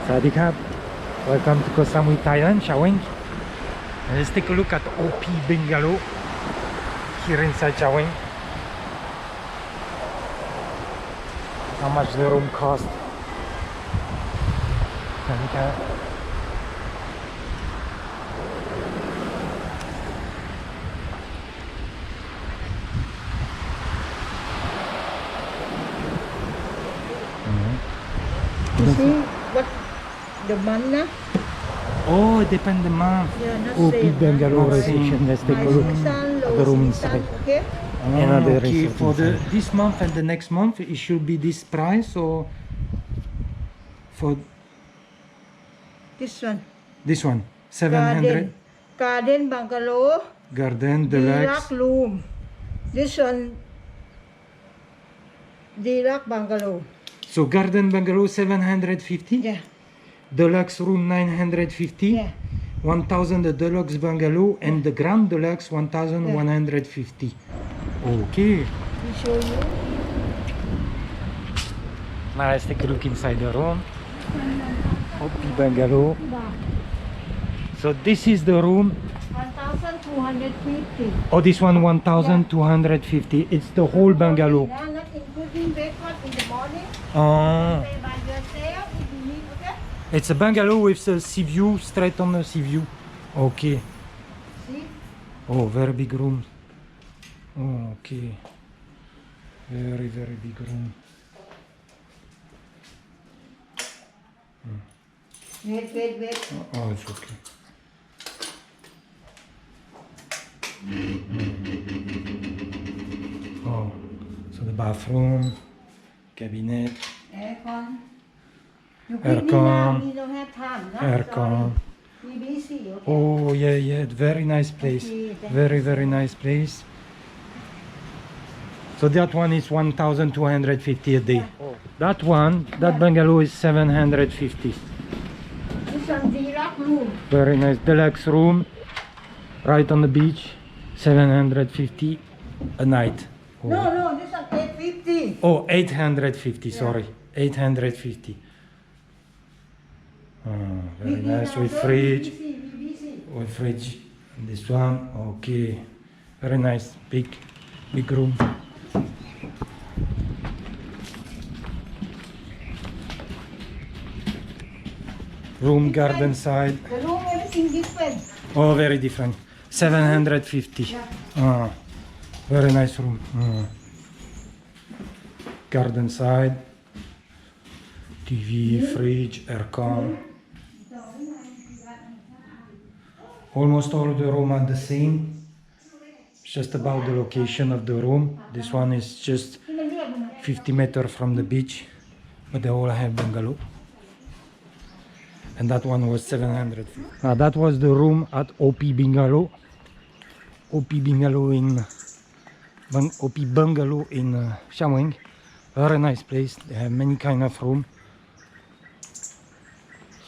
Sawadee krap. Welcome to Samui, Thailand, Chaweng. Let's take a look at OP bungalow here inside Chaweng. How much the room cost? Sawadee krap. You see what the month? Oh, it depends the month. Yeah, not OP same, bungalow not reception. same. Let's take a High look season, at low the room season, inside. okay? Another Okay, reception for inside. this month and the next month it should be this price, or for This one. this one 700 Garden bungalow. garden Deluxe deluxe. room. This one. Deluxe bungalow. So garden bungalow 750, Yeah. deluxe room 950, Yeah. 1000 the deluxe bungalow, and the grand deluxe 1150. Okay. We show you. Now let's take a look inside the room. OP bungalow. So this is the room. 1,250. Oh, this one 1250. It's the whole bungalow. Yeah, not including breakfast in the morning. Oh, Pay by yourself if you need, okay? it's a bungalow with a sea view, straight on the sea view. Okay. See? Oh, very big room. Oh, okay. Very, very big room. Wait. Oh, it's okay. Oh, so the bathroom, cabinet, Aircon. You Aircon. quickly now, we don't have time. No? aircon. Sorry. We busy, okay? Oh, yeah, very nice place. Okay, thank Very nice place. So that one is 1250 a day. Yeah. That one, that bungalow is 750. This one deluxe room. Very nice deluxe room, right on the beach, 750 a night. Oh, No, this one 850. oh 850, sorry, 850. Oh, very Quickly nice now, with don't fridge. be busy. With fridge. This one, okay, very nice, big room. Room, garden side. The room, everything different. Oh, very different. 750. Yeah. Ah, very nice room. Garden side. TV, fridge, aircon. Almost all of the room are the same. It's just about the location of the room. This one is just 50 meters from the beach, but they all have bungalow. And that one was 750. Now that was the room at OP bungalow. OP bungalow in OP bungalow in Chaweng. Very nice place. They have many kind of room.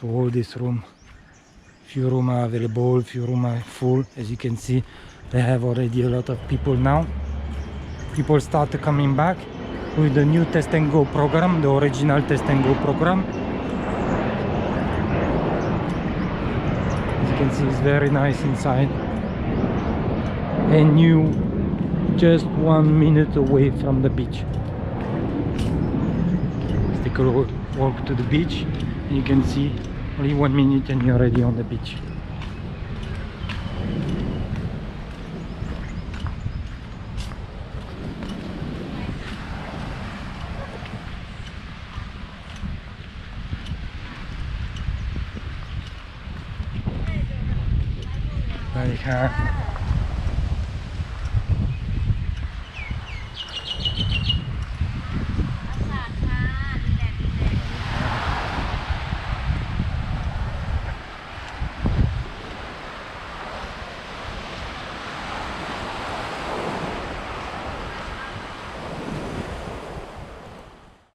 So all this room, few room are available, few room are full. As you can see, they have already a lot of people now. People start coming back with the new Test and Go program, the original Test and Go program. As you can see, it's very nice inside. And new, just 1 minute away from the beach. Let's take a walk to the beach, and you can see only 1 minute and you're already on the beach. Sawadee krap.